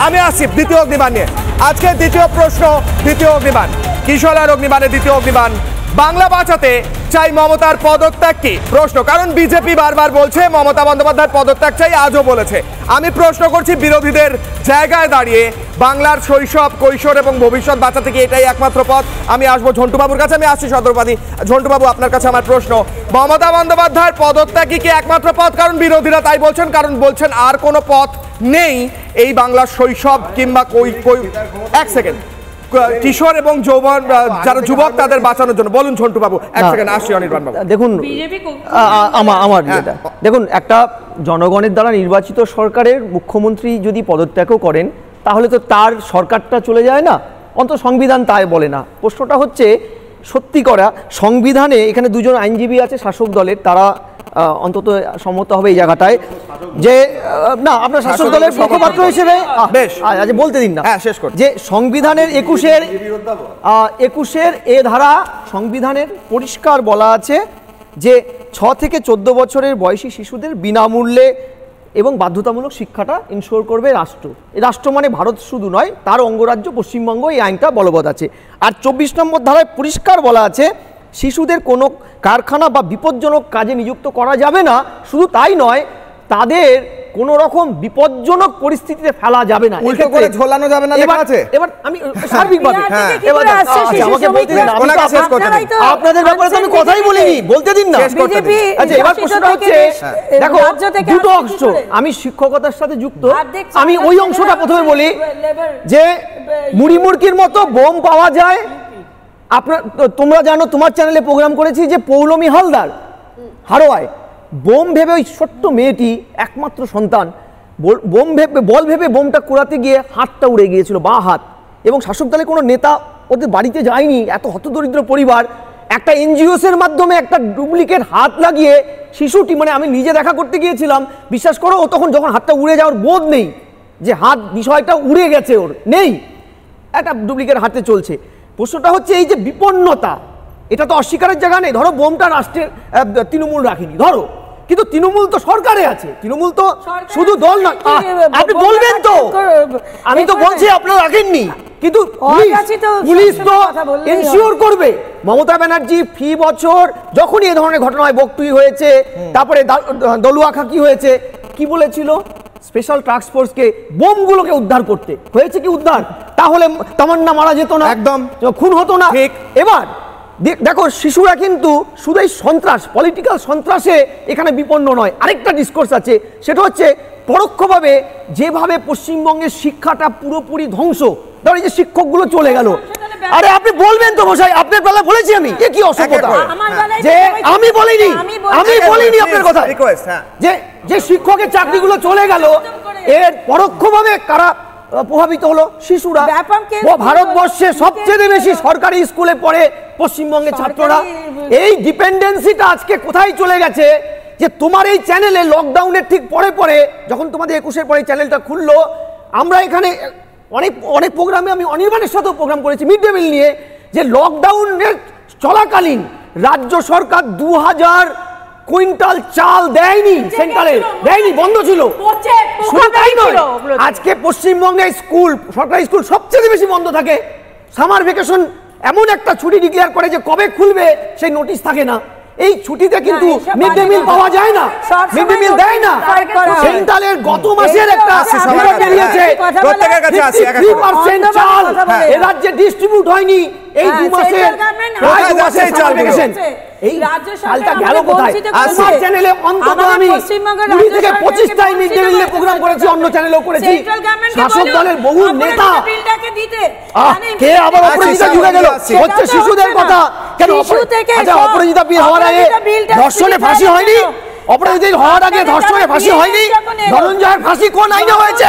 আমি আসছি দ্বিতীয় অগ্নিবাণ নিয়ে। আজকে দ্বিতীয় প্রশ্ন, দ্বিতীয় অগ্নিবাণ, কিশোরার অগ্নিবাণে দ্বিতীয় অগ্নিবাণ। বাংলা বাঁচাতে চাই মমতার পদত্যাগ কি? প্রশ্ন, কারণ বিজেপি বারবার বলছে মমতা বন্দ্যোপাধ্যায়ের পদত্যাগ চাই, আজও বলেছে। আমি প্রশ্ন করছি বিরোধীদের জায়গায় দাঁড়িয়ে, বাংলার শৈশব, কৈশোর এবং ভবিষ্যৎ বাঁচাতে কি এটাই একমাত্র পথ? আমি আসবো ঝন্টুবাবুর কাছে, আমি আসছি সদরপাতি। ঝন্টুবাবু, আপনার কাছে আমার প্রশ্ন, মমতা বন্দ্যোপাধ্যায়ের পদত্যাগ কি একমাত্র পথ? কারণ বিরোধীরা তাই বলছেন, কারণ বলছেন আর কোনো পথ নেই এই বাংলার শৈশব কিংবা এক সেকেন্ড কিশোর এবং যৌবন যারা যুবক তাদের বাঁচানোর জন্য। বলুন ঝন্টুবাবু, এক সেকেন্ড আসছি অনির্বাণ বাবু। দেখুন আমার দেখুন, একটা জনগণের দ্বারা নির্বাচিত সরকারের মুখ্যমন্ত্রী যদি পদত্যাগও করেন তাহলে তো তার সরকারটা চলে যায় না, অন্তত সংবিধান তাই বলে না। প্রশ্নটা হচ্ছে সত্যি করা সংবিধানে, এখানে দুজন আইনজীবী আছে শাসক দলের, তারা অন্তত সম্মত হবে এই জায়গাটায় যে না, আপনার শাসক দলের মুখপাত্র হিসেবে বলতে দিন না, শেষ করুন, যে সংবিধানের 21-এর এ ধারা সংবিধানের পরিষ্কার বলা আছে যে 6 থেকে 14 বছরের বয়সী শিশুদের বিনামূল্যে এবং বাধ্যতামূলক শিক্ষাটা ইনশোর করবে রাষ্ট্র। এই রাষ্ট্র মানে ভারত শুধু নয়, তার অঙ্গরাজ্য পশ্চিমবঙ্গ, এই আইনটা বলবৎ আছে। আর 24 নম্বর ধারায় পরিষ্কার বলা আছে শিশুদের কোনো কারখানা বা বিপজ্জনক কাজে নিযুক্ত করা যাবে না। শুধু তাই নয়, তাদের কোন রকম বিপজ্জনক পরিস্থিতিতে ফেলা যাবে না, উল্টো করে ঝোলানো যাবে না লেখা আছে। এবার আমি সার্বিকভাবে আমাকে বলতে দিন, আপনাদের ব্যাপারে তো আমি কথাই বলিনি, বলতে দিন না। আচ্ছা, এবার প্রশ্নটা হচ্ছে, দেখো দুটো অংশ, আমি শিক্ষকতার সাথে যুক্ত, আমি ওই অংশটা প্রথমে বলি যে মুড়ি মুড়কির মতো বোম পাওয়া যায়। আপনার তোমরা জানো, তোমার চ্যানেলে প্রোগ্রাম করেছি যে পৌলমী হালদার হারোয়ায় বোম ভেবে, ওই ছোট্ট মেয়েটি একমাত্র সন্তান, বল ভেবে বোমটা কুড়াতে গিয়ে হাতটা উড়ে গিয়েছিল, বাঁ হাত, এবং শাসক দলের কোনো নেতা ওদের বাড়িতে যায়নি। এত হতদরিদ্র পরিবার, একটা এনজিওসের মাধ্যমে একটা ডুপ্লিকেট হাত লাগিয়ে শিশুটি, মানে আমি নিজে দেখা করতে গিয়েছিলাম, বিশ্বাস করো, ও তখন যখন হাতটা উড়ে যাওয়ার বোধ নেই যে হাত বিষয়টা উড়ে গেছে, ওর নেই, একটা ডুপ্লিকেট হাতে চলছে। প্রশ্নটা হচ্ছে এই যে বিপন্নতা, এটা তো অস্বীকারের জায়গা নেই। ধরো বোমটা রাষ্ট্রের তৃণমূল রাখেনি, ধরো, কিন্তু তৃণমূল তো সরকারে আছে, তৃণমূল তো শুধু দল না। আপনি বলবেন তো, আমি তো বলছি আপনারা রাখেননি, কিন্তু পুলিশ তো এনশিওর করবে। মমতা ব্যানার্জি ফি বছর যখনই এই ধরনের ঘটনা হয়, বকটুই হয়েছে, তারপরে দলুয়াখাকি হয়েছে, কি বলেছিল? স্পেশাল টাস্ক ফোর্সকে বোমগুলোকে উদ্ধার করতে, হয়েছে কি উদ্ধার? তাহলে তামান্না মারা যেত না, একদম খুন হতো না। এবার দেখো, শিশুরা কিন্তু শুধু এই সন্ত্রাস, পলিটিক্যাল সন্ত্রাসে এখানে বিপন্ন নয়। আরেকটা ডিসকোর্স আছে, সেটা হচ্ছে পরোক্ষভাবে যেভাবে পশ্চিমবঙ্গের শিক্ষাটা পুরোপুরি ধ্বংস। ধরো এই যে শিক্ষকগুলো চলে গেল, আরে আপনি বলবেন তো মশাই, আপনার বেলা বলেছি আমি, এ কি অসভ্যতা যে আমি বলিনি আপনার কথা, যে শিক্ষকের চাকরিগুলো চলে গেল, এর পরোক্ষভাবে কারা প্রভাবিত হলো? শিশুরা। ভারতবর্ষে সবচেয়ে বেশি সরকারি স্কুলে পড়ে পশ্চিমবঙ্গের ছাত্ররা। এই ডিপেন্ডেন্সিটা আজকে কোথায় চলে গেছে? যে তোমার এই চ্যানেলে লকডাউনের ঠিক পরে পরে, যখন তোমাদের 21-এর পরে চ্যানেলটা খুললো, আমরা এখানে অনেক প্রোগ্রামে, আমি অনির্বাণের সাথেও প্রোগ্রাম করেছি মিড ডে মিল নিয়ে, যে লকডাউনের চলাকালীন রাজ্য সরকার 2000 কুইন্টাল চাল দেয়নি, সেন্টারে দেয়নি, বন্ধ ছিল। শুধু তাই নয়, আজকে পশ্চিমবঙ্গে স্কুল, সরকারি স্কুল সবচেয়ে বেশি বন্ধ থাকে। সামার ভ্যাকেশন এমন একটা ছুটি ডিক্লেয়ার করে যে কবে খুলবে সেই নোটিশ থাকে না। এই ছুটিতে কিন্তু মিড ডে মিল পাওয়া যায় না, মিড ডে মিল দেয় না। সেন্ট্রালের গত মাসের একটা রিপোর্ট বেরিয়েছে, প্রত্যেকের কাছে আছে 3% চাল এই রাজ্যে ডিস্ট্রিবিউট হয়নি এই 2 মাসের, প্রায় 2 মাসের চাল ভ্যাকেশন। এই চালটা গেল কোথায়? আমার চ্যানেলে অন্তত আমি 20 থেকে 25টাই মিড ডে মিলের প্রোগ্রাম করেছি, অন্য চ্যানেলেও করেছি। শাসক দলের বহু নেতা, কে আবার অপরাজিতা ঢুকে গেল, হচ্ছে শিশুদের কথা। কেন অপরাজিতা বিয়ে হওয়ার আগে ধর্ষণে ফাঁসি হয়নি? অপরাজিতা হওয়ার আগে ধর্ষণে ফাঁসি হয়নি? ধনঞ্জয়ের ফাঁসি কোন আইনে হয়েছে?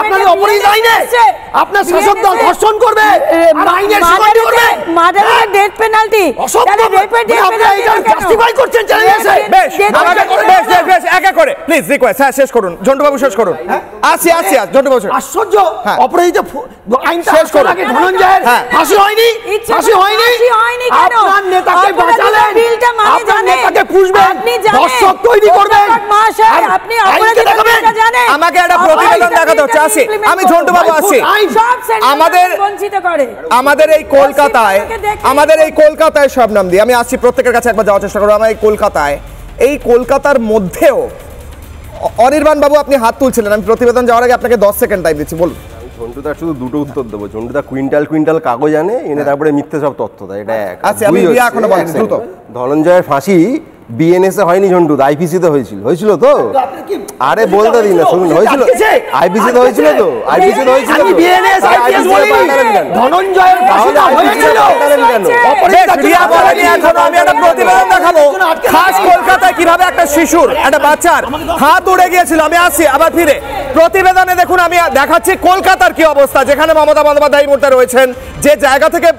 আপনাদের অপরাজিত আইনে? আপনার শাসক দল ধর্ষণ করবে আর আইনের সীমাটি করবে, মার্ডারের ডেথ পেনাল্টি, তাহলে রেপের ডেথ পেনাল্টি আপনি জাস্টিফাই করছেন চ্যানেলে এসে। বেশ বেশ একা করে প্লিজ রিকোয়েস্ট, হ্যাঁ শেষ করুন ঝন্টুবাবু, শেষ করুন। আসি ঝন্টুবাবু। আশ্চর্য, অপরাজিত আইনটা শেষ করার আগে ধনঞ্জয়ের ফাঁসি হয়নি? ফাঁসি হয়নি? আপনার নেতাকে বাঁচালেন, আপনার নেতাকে পুষবেন, দর্শক তৈরি করবেন মহাশয়, আপনি অপরাধী পত্রিকা জানেন? আমাকে একটা প্রতিবেদন দেখাতে হচ্ছে। আসি, আমি ঝন্টু বাবু আসি। আমাদের এই কলকাতায় সব নাম দিয়ে আমি আসছি, প্রত্যেকের কাছে একবার যাওয়ার চেষ্টা করবো। আমার এই কলকাতার মধ্যেও অনির্বাণ বাবু আপনি হাত তুলছিলেন, আমি প্রতিবেদন যাওয়ার আগে আপনাকে 10 সেকেন্ড টাইম দিচ্ছি, বলুন। ঝন্টুদার শুধু দুটো উত্তর দেবো। ঝন্টুদা কুইন্টাল কাগজ আনে এনে তারপরে মিথ্যে সব তথ্য দেয়, এটা এক। আচ্ছা, আমি এখনো বলছি দ্রুত। ধনঞ্জয়ের ফাঁসি বিএনএসে হয়নি ঝন্টুদা, আইপিসিতে হয়েছিল তো। আরে বলতে দিন না, শুনুন, হয়েছিল আইপিসিতে হয়েছিল তো, আইপিসিতে হয়েছিল তো। বিএনএস আইপিএস বলিনি, ধনঞ্জয়ের ফাঁসিটা হয়েছিল। আমি একটা প্রতিবেদন দেখাবো, খাস কলকাতায় কিভাবে একটা শিশুর, একটা বাচ্চার হাত উড়ে গিয়েছিল। আমি আসছি আবার ফিরে প্রতিবেদনে, দেখুন আমি দেখাচ্ছি কলকাতার কি অবস্থা, যেখানে মমতা বন্দ্যোপাধ্যায় এই মুহূর্তে রয়েছেন, যে জায়গা থেকে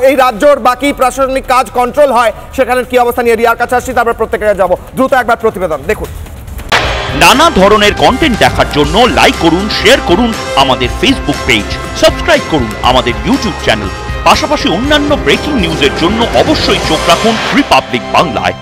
এই রাজ্যর বাকি প্রশাসনিক কাজ কন্ট্রোল হয়, সেখানে কি অবস্থা নিয়ে রিয়ার কাছে আসছি, তারপর প্রত্যেকের যাব। দ্রুত একবার প্রতিবেদন দেখুন। নানা ধরনের কন্টেন্ট দেখার জন্য লাইক করুন, শেয়ার করুন আমাদের ফেসবুক পেজ, সাবস্ক্রাইব করুন আমাদের ইউটিউব চ্যানেল। পাশাপাশি অন্যান্য ব্রেকিং নিউজের জন্য অবশ্যই চোখ রাখুন রিপাবলিক বাংলায়।